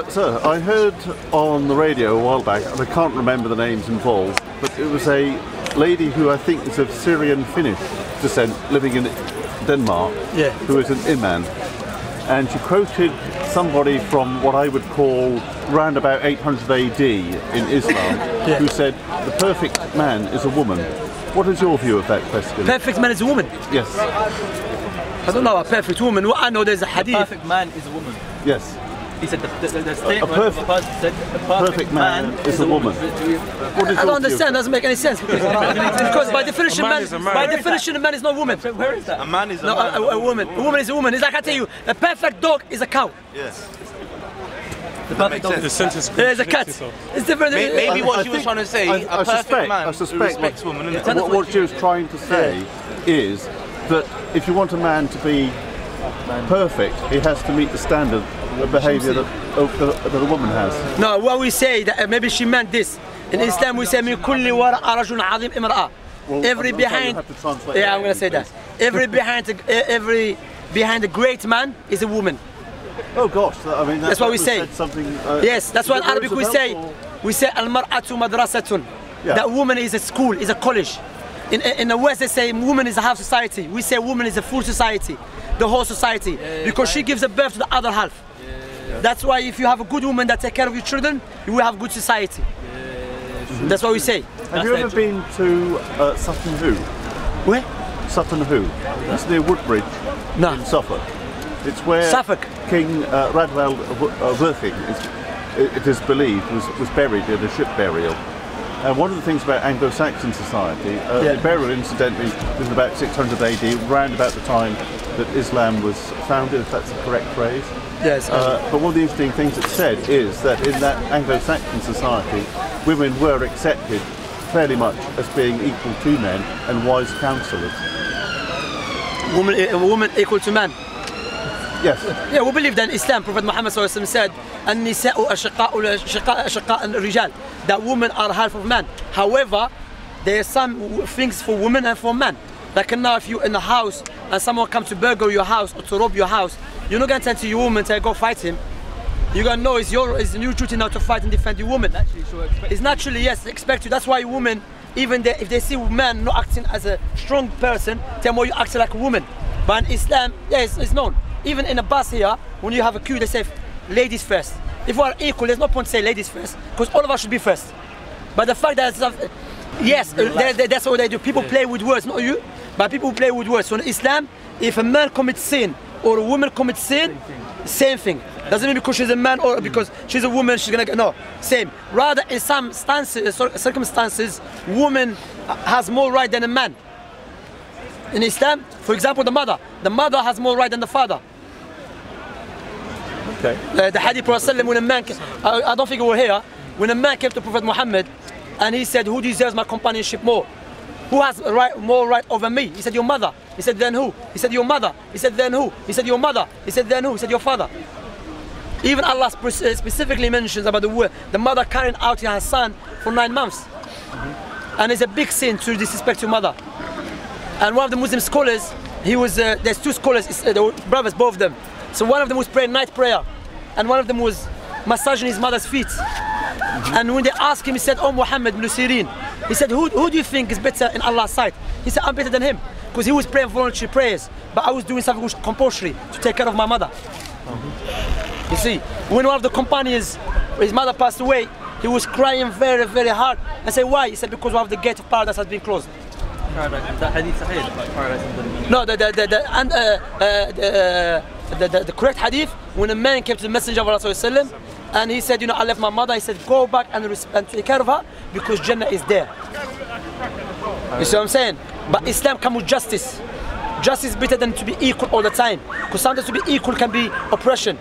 Sir, I heard on the radio a while back, and I can't remember the names involved, but it was a lady who I think is of Syrian Finnish descent living in Denmark, who is an Imām. And she quoted somebody from what I would call around about 800 AD in Islam, who said, the perfect man is a woman. What is your view of that question? Perfect man is a woman? Yes. I don't know a perfect woman. I know there's a hadith. The perfect man is a woman. Yes. He said the statement a perfect man is a woman. I don't understand. It doesn't make any sense because by definition, a man is not a woman. Where is that? A man is a man. A woman. A woman is a woman. It's like I tell you, a perfect dog is a cow. Yes. The perfect dog. The sentence is a cat. It's different. Maybe what she was trying to say, a perfect man who respects women. What she was trying to say is that if you want a man to be perfect, he has to meet the standard of behaviour that a woman has. No, what we say, that maybe she meant this. In Islam we say, min kulli wara rajul azim imra'a. Every behind, yeah, I'm going to say that. Every behind a great man is a woman. Oh gosh, I mean that's what we say. Yes, that's what in Arabic we say. We say al-mar'atu madrasatun. That woman is a school, is a college. In the West they say woman is a half society. We say woman is a full society, the whole society, because she gives a birth to the other half. That's why if you have a good woman that takes care of your children, you will have a good society. That's what we say. Have you ever been to Sutton Hoo? Where? Sutton Hoo. It's near Woodbridge in Suffolk. It's where King Radwell Worthing, it is believed, was buried in a ship burial. And one of the things about Anglo-Saxon society, the burial incidentally was about 600 AD, around about the time that Islam was founded, if that's the correct phrase. Yes. But one of the interesting things it's said is that in that Anglo-Saxon society, women were accepted fairly much as being equal to men and wise counsellors. Woman equal to man? Yes. Yeah, we believe that in Islam, Prophet Muhammed said, "An-nisa'u ashqa'u al-rijal," that women are half of man. However, there are some things for women and for men. Like now, if you're in a house and someone comes to burgle your house or to rob your house, you're not going to tell to your woman to go fight him. You're going to know it's your duty now to fight and defend your woman. It's naturally, yes, expect you. That's why women, even if they see men not acting as a strong person, tell them, you acting like a woman. But in Islam, yes, it's known. Even in a bus here, when you have a queue, they say ladies first. If we are equal, there's no point to say ladies first, because all of us should be first. But the fact that, yes, that's what they do. People play with words, not you, but people play with words. So in Islam, if a man commits sin or a woman commits sin, same thing. Doesn't mean because she's a man or because she's a woman, she's gonna get, no, same. Rather, in some circumstances, woman has more right than a man. In Islam, for example, the mother has more right than the father. Okay. The hadith Prophet when a man, I don't think we were here, when a man came to Prophet Muhammad and he said, who deserves my companionship more? Who has more right over me? He said, your mother. He said, then who? He said, your mother. He said, then who? He said, your mother. He said, then who? He said, your father. Even Allah specifically mentions about the mother carrying out her son for 9 months. And it's a big sin to disrespect your mother. And one of the Muslim scholars, there's two scholars, they were brothers, both of them. So one of them was praying night prayer, and one of them was massaging his mother's feet. And when they asked him, he said, "Oh Muhammad ibn Sirin," he said, who do you think is better in Allah's sight? He said, I'm better than him, because he was praying voluntary prayers, but I was doing something which was compulsory to take care of my mother. You see, when one of the companions, his mother passed away, he was crying very, very hard. I said, why? He said, because one of the gate of paradise has been closed. That hadith sahih, paradise. No, the correct hadith, when a man came to the Messenger of Allah and he said, I left my mother, he said, go back and take care of her because Jannah is there. You see what I'm saying? But Islam comes with justice. Justice is better than to be equal all the time, because sometimes to be equal can be oppression.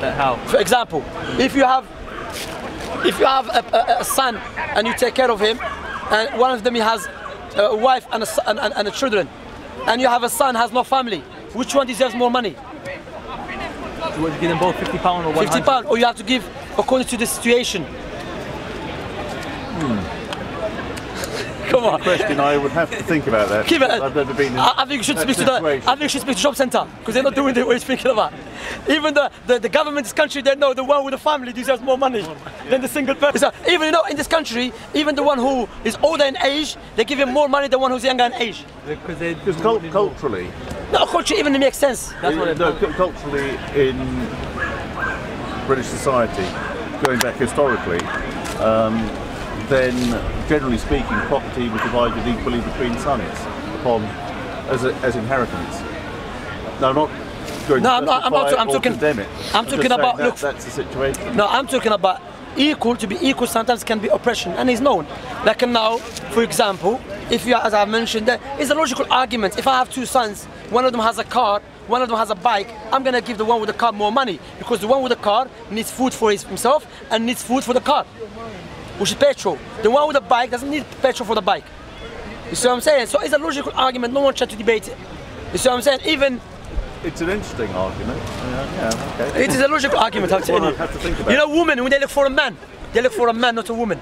How? For example, if you have a son and you take care of him, and one of them has a wife and a children, and you have a son has no family, which one deserves more money? You want to give them both £50 or £100? £50, or you have to give according to the situation. Come question, I would have to think about that. I've never been in I think you should speak to the. I think you should speak to Job Centre because they're not doing what you're speaking about. Even the government in this country, they know the one with the family deserves more money than the single person. So even in this country, even the one who is older in age, they give him more money than the one who's younger in age. Because culturally. No, culture even makes sense. Culturally in British society, going back historically, then generally speaking, property was divided equally between sons as inheritance. Now, not going I'm talking about. Look, that's the situation. No, I'm talking about equal. To be equal sometimes can be oppression, and it's known. Like now, for example, if you, as I mentioned, there is a logical argument. If I have two sons, one of them has a car, one of them has a bike, I'm gonna give the one with the car more money because the one with the car needs food for himself and needs food for the car, which is petrol. The one with the bike doesn't need petrol for the bike. You see what I'm saying? So it's a logical argument. No one tried to debate it. You see what I'm saying? Even it's an interesting argument. Yeah, okay. It is a logical argument. I'm telling you. Have to think about. You know, women when they look for a man, they look for a man, not a woman.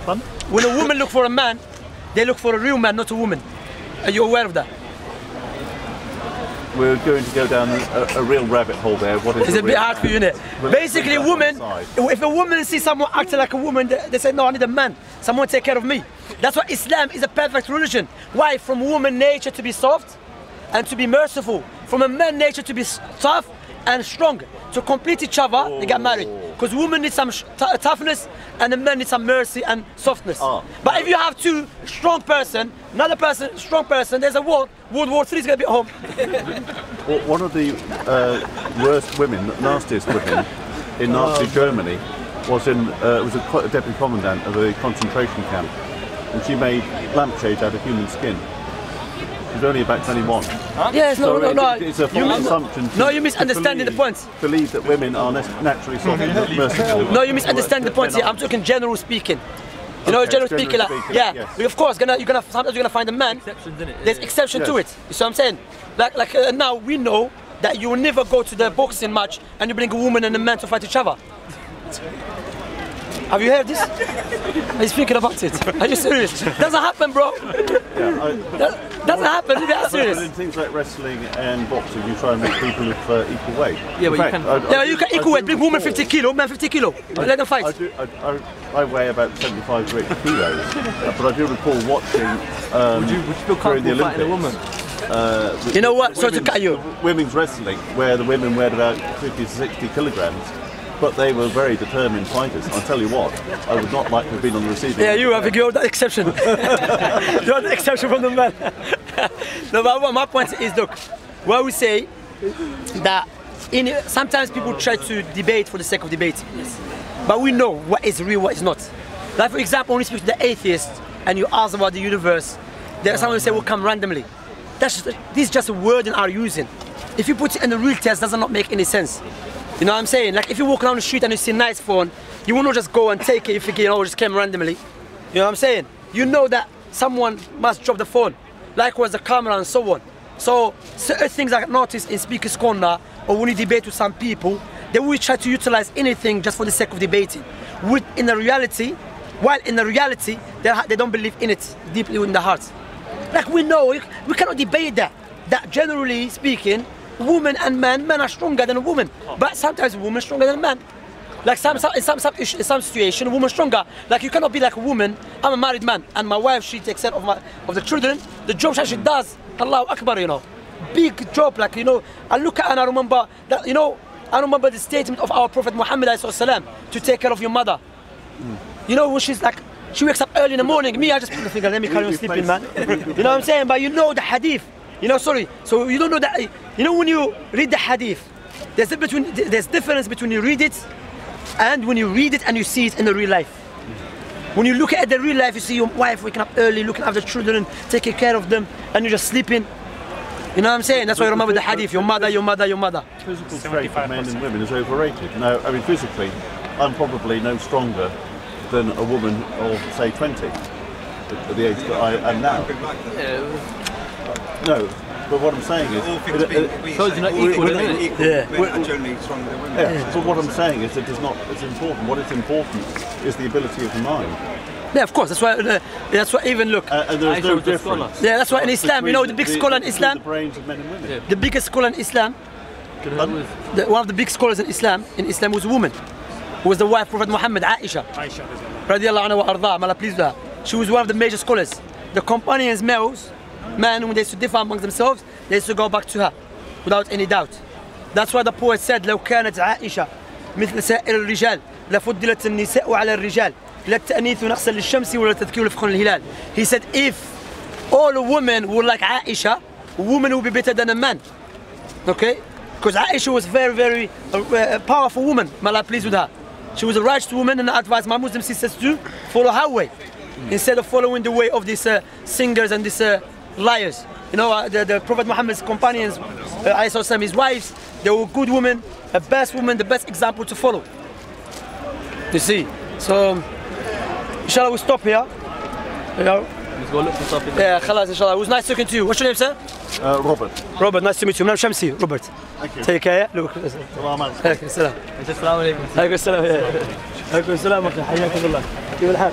Fun? When a woman look for a man, they look for a real man, not a woman. Are you aware of that? We're going to go down a real rabbit hole there. What is it's a bit hard for you, innit? Basically, a woman, if a woman sees someone acting like a woman, they say, no, I need a man. Someone take care of me. That's why Islam is a perfect religion. Why? From woman nature to be soft and to be merciful. From a man nature to be tough and strong. To complete each other, they get married. Because women need some toughness and the men need some mercy and softness. But if you have two strong person, another person, strong person, there's a war. World War III is going to be at home. Well, one of the worst women, nastiest women in Nazi Germany was a deputy commandant of a concentration camp, and she made lampshades out of human skin. She was only about 21. Huh? Yes, no. It's a false assumption. You're misunderstanding the point. Believe that women are naturally soft and merciful. No, you misunderstand the point here. I'm talking general speaking. You know, general speaking, like, yeah. Yes. Of course, sometimes you're gonna find a man. There's exception to it. You see what I'm saying? Like now we know that you will never go to the boxing match and you bring a woman and a man to fight each other. Have you heard this? Are you speaking about it? Are you serious? Doesn't happen, bro. Doesn't happen. Are you serious? But in things like wrestling and boxing, you try and make people of equal weight. Yeah, but you can equal weight. Bring woman 50 kilo, man 50 kilo. Let them fight. I weigh about 75 to 80 kilos, but I do recall watching would you feel comfortable fighting a woman? You know what? Sorry to cut you. Women's wrestling, where the women weighed about 50 to 60 kilograms. But they were very determined fighters. I'll tell you what, I would not like to have been on the receiving end. Yeah, I think you're the exception. You're the exception from the man. No, but my point is, look, where we say that sometimes people try to debate for the sake of debating. But we know what is real, what is not. Like for example, when you speak to the atheist and you ask about the universe, there's someone who say will come randomly. This is just a word in our using. If you put it in the real test, it does not make any sense. You know what I'm saying? Like if you walk down the street and you see a nice phone, you will not just go and take it if you think, it just came randomly. You know what I'm saying? You know that someone must drop the phone. Likewise the camera and so on. So certain things I noticed in Speaker's Corner or when you debate with some people, they will try to utilize anything just for the sake of debating. While in the reality, they don't believe in it deeply in the heart. Like we know, we cannot debate that. That generally speaking, women and men are stronger than a woman, but sometimes a woman is stronger than a man. Like in some situation, a woman is stronger. Like you cannot be like a woman. I'm a married man, and my wife she takes care of the children. The job she does, Allahu Akbar, you know, big job. Like you know, I look at and I remember that I remember the statement of our Prophet Muhammed to take care of your mother. You know when she's like. She wakes up early in the morning. Me, I just put the finger. Let me carry on sleeping, man. You know what I'm saying? But you know the hadith. You know, sorry. So you don't know that. You know when you read the hadith, there's difference between you read it and when you read it and you see it in the real life. When you look at the real life, you see your wife waking up early, looking after the children, taking care of them, and you're just sleeping. You know what I'm saying? That's why I remember the hadith. Your mother, your mother, your mother. Physical strength of men and women is overrated. No, I mean physically, I'm probably no stronger than a woman of say 20 at the age that I am now. No, but what I'm saying is, we're generally stronger than women. Yeah, but what I'm saying is it's important. What is important is the ability of the mind. Yeah, of course. That's why even look. And there's no difference. Yeah, that's why in Islam, you know, the big scholar in Islam. The brains of men and women. Yeah. The biggest scholar in Islam. One of the big scholars in Islam was a woman, who was the wife of Prophet Muhammed, Aisha. Radiallahu anha wa arda, may Allah please with her. She was one of the major scholars. The companions, men, when they used to differ amongst themselves, they used to go back to her, without any doubt. That's why the poet said, لو كانت عائشة مثل سائر الرجال لفضلت النساء على الرجال لا التأنيث نقصا للشمس ولا تذكير لفخر الهلال. He said, if all women were like Aisha, women would be better than a man. Okay? Because Aisha was very, very powerful woman. May Allah please with her. She was a righteous woman, and I advise my Muslim sisters to follow her way instead of following the way of these singers and these liars. You know, the Prophet Muhammad's companions, his wives, they were good women, the best example to follow. You see? So, inshallah, we'll stop here. You know? Let's go look for something. Yeah, khalas, inshallah. It was nice talking to you. What's your name, sir? Robert. Robert, nice to meet you. My name is Shamsi, Robert. Thank you. Take care. Look. Salam alaikum. Salam. Assalamu alaikum. Alaikum salam. Alaikum salam. حياكم الله. كيف الحال؟